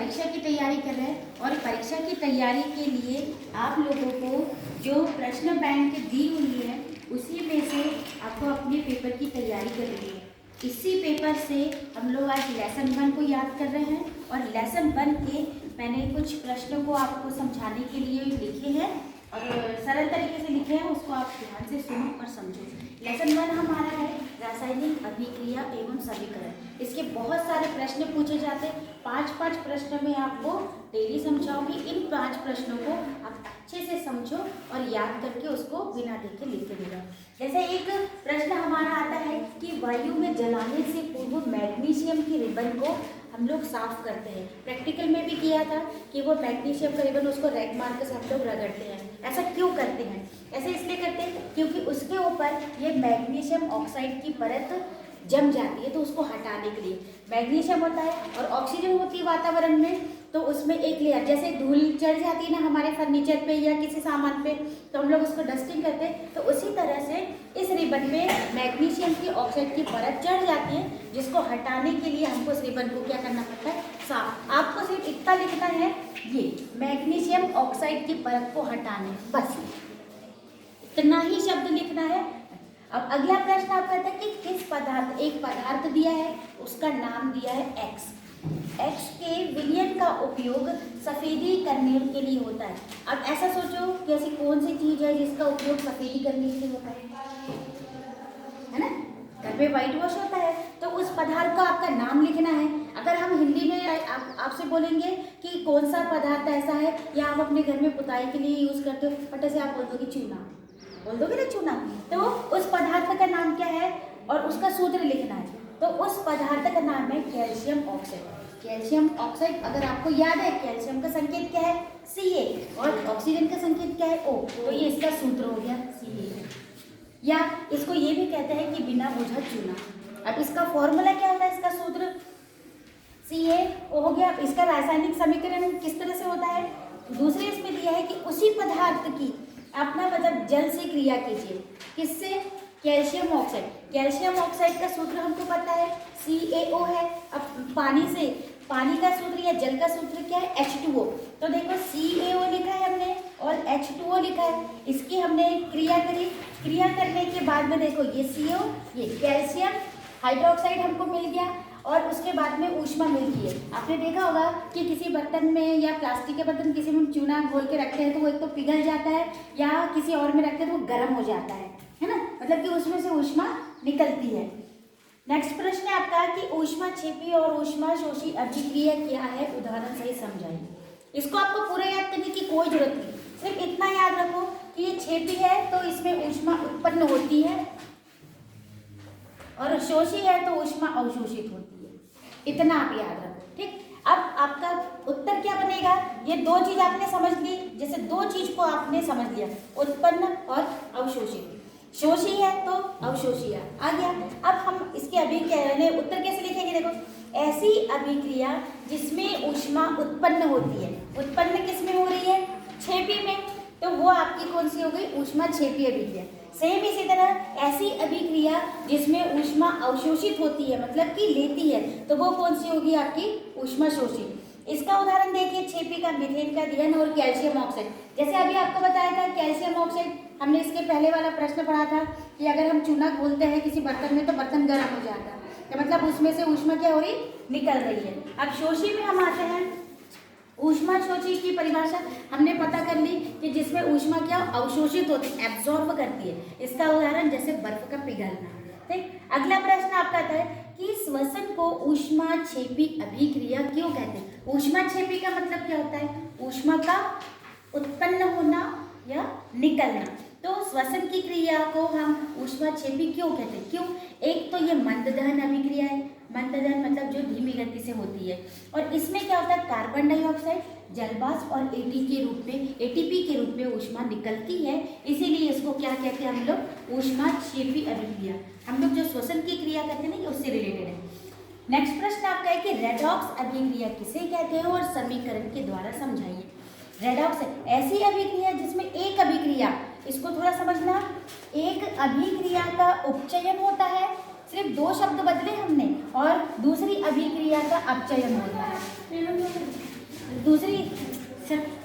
परीक्षा की तैयारी कर रहे हैं और परीक्षा की तैयारी के लिए आप लोगों को जो प्रश्न बैंक दी हुई है उसी में से आपको अपने पेपर की तैयारी करनी है। इसी पेपर से हम लोग आज लेसन 1 को याद कर रहे हैं और लेसन 1 के मैंने कुछ प्रश्नों को आपको समझाने के लिए लिखे हैं और सरल तरीके से लिखे हैं, उसको आप ध्यान से सुनो और समझो। लेसन 1 हमारा है रासायनिक अभिक्रिया एवं समीकरण। इसके बहुत सारे प्रश्न पूछे जाते हैं। 5-5 प्रश्न में आपको डेली समझाऊंगी। इन 5 प्रश्नों को आप अच्छे से समझो और याद करके उसको बिना देखे लिख के देगा। जैसे एक प्रश्न हमारा आता है कि वायु में जलाने से पूर्व मैग्नीशियम की रिबन को हम लोग साफ करते हैं। प्रैक्टिकल में भी किया था कि वो मैग्नीशियम का रिबन उसको रेड मार्कर से हम लोग रगड़ते हैं। ऐसा क्यों करते हैं? ऐसे इसलिए करते हैं क्योंकि उसके ऊपर ये मैग्नीशियम ऑक्साइड की परत जम जाती है, तो उसको हटाने के लिए मैग्नीशियम होता है और ऑक्सीजन होती है वातावरण में, तो उसमें एक लेयर, जैसे धूल चढ़ जाती है ना हमारे फर्नीचर पे या किसी सामान पे, तो हम लोग उसको डस्टिंग करते हैं, तो उसी तरह से इस रिबन पे मैग्नीशियम की ऑक्साइड की परत चढ़ जाती है, जिसको हटाने के लिए हमको इस रिबन को क्या करना पड़ता है? साफ। आपको सिर्फ इतना लिखना है, ये मैग्नीशियम ऑक्साइड की परत को हटाने, बस इतना ही शब्द लिखना है। अब अगला प्रश्न आप कहते हैं कि किस पदार्थ, एक पदार्थ दिया है उसका नाम दिया है एक्स। एक्स के विलयन का उपयोग सफेदी करने के लिए होता है। अब ऐसा सोचो कि ऐसी कौन सी चीज है जिसका उपयोग सफेदी करने के लिए होता है ना? घर पे व्हाइट वॉश होता है, तो उस पदार्थ का आपका नाम लिखना है। अगर हम हिंदी में आपसे बोलेंगे कि कौन सा पदार्थ ऐसा है या आप अपने घर में पुताई के लिए यूज करते हो, बट ऐसे आप बोल दोगे चूना, बोल दोगे ना चूना, तो उस पदार्थ का नाम क्या है और उसका सूत्र लिखना है। तो उस पदार्थ का नाम है कैल्शियम ऑक्साइड। कैल्शियम ऑक्साइड, अगर आपको याद है कैल्शियम का संकेत क्या है? Ca और ऑक्सीजन का संकेत क्या है? O, तो ये इसका सूत्र हो गया Ca। या इसको ये भी कहते हैं कि बिना बुझा चूना। अब इसका फॉर्मूला क्या होता है? इसका सूत्र CaO हो गया। इसका रासायनिक समीकरण किस तरह से होता है? दूसरे इसमें दिया है कि उसी पदार्थ की अपना मतलब जल से क्रिया कीजिए। किससे? Calcium oxide. कैल्शियम ऑक्साइड का सूत्र हमको पता है CaO है। अब पानी से, पानी का सूत्र या जल का सूत्र क्या है? H2O। तो देखो CaO लिखा है हमने और H2O लिखा है, इसकी हमने क्रिया करी। क्रिया करने के बाद में देखो ये CO, ये कैल्शियम हाइड्रोक्साइड हमको मिल गया और उसके बाद में ऊष्मा मिलती है। आपने देखा होगा कि किसी बर्तन में या प्लास्टिक के बर्तन किसी में चूना घोल के रखते हैं तो वो एक तो पिघल जाता है, या किसी और में रखते हैं तो वो गर्म हो जाता है ना? मतलब कि उसमें से ऊष्मा निकलती है। नेक्स्ट प्रश्न है आपका कि ऊष्मा छेपी और ऊष्मा शोषी अभिक्रिया क्या है? उदाहरण सही समझाइए। इसको आपको पूरा याद करने की कोई जरूरत नहीं, सिर्फ इतना याद रखो कि ये छेपी है तो इसमें ऊष्मा उत्पन्न होती है और शोषी है तो ऊष्मा अवशोषित होती है। इतना आप याद रखो, ठीक। अब आपका उत्तर क्या बनेगा? ये दो चीज आपने समझ ली, जैसे दो चीज को आपने समझ लिया, उत्पन्न और अवशोषित। शोषी है तो अवशोषी आ गया। अब हम इसके अभिक्रिया उत्तर कैसे लिखेंगे? देखो, ऐसी अभिक्रिया जिसमें ऊष्मा उत्पन्न होती है। उत्पन्न किस में हो रही है? छेपी में, तो वो आपकी कौन सी हो गई? ऊष्मा छेपी अभिक्रिया। सेम इसी तरह ऐसी अभिक्रिया जिसमें ऊष्मा अवशोषित होती है, मतलब कि लेती है, तो वो कौन सी होगी? आपकी ऊष्मा शोषी। इसका उदाहरण देखिए, छेपी का मीथेन का दिया और कैल्शियम ऑक्साइड। जैसे अभी आपको बताया था कैल्शियम ऑक्साइड, हमने इसके पहले वाला प्रश्न पढ़ा था कि अगर हम चूना घोलते हैं किसी बर्तन में तो बर्तन गर्म हो जाता है, तो मतलब उसमें से ऊष्मा क्या हो रही? निकल रही है। अब शोषी में हम आते हैं। ऊष्मा शोषी की परिभाषा हमने पता कर ली कि जिसमें ऊष्मा क्या अवशोषित होती है, एब्जॉर्ब करती है। इसका उदाहरण जैसे बर्फ का पिघलना, ठीक। अगला प्रश्न आपका आता है कि श्वसन को ऊष्मा छेपी अभिक्रिया क्यों कहते हैं? ऊष्मा छेपी का मतलब क्या होता है? ऊष्मा का उत्पन्न होना या निकलना। तो श्वसन की क्रिया को हम ऊष्मा छेपी क्यों कहते हैं? क्यों? एक तो ये मंद दहन अभिक्रिया है। मंद दहन मतलब जो धीमी गति से होती है, और इसमें क्या होता है? कार्बन डाइऑक्साइड जलवाष्प और एटीपी के रूप में ऊष्मा निकलती है, इसीलिए इसको क्या कहते हैं हम लोग? ऊष्मा छेपी अभिक्रिया। हम लोग जो श्वसन की क्रिया करते हैं ना, ये उससे रिलेटेड है। नेक्स्ट प्रश्न आपका है कि रेडॉक्स अभिक्रिया किसे कहते हैं और समीकरण के द्वारा समझाइए। रेडॉक्स ऐसी अभिक्रिया जिसमें एक अभिक्रिया, इसको थोड़ा समझना, एक अभिक्रिया का उपचयन होता है, सिर्फ दो शब्द बदले हमने, और दूसरी अभिक्रिया का अपचयन होता है। दूसरी सब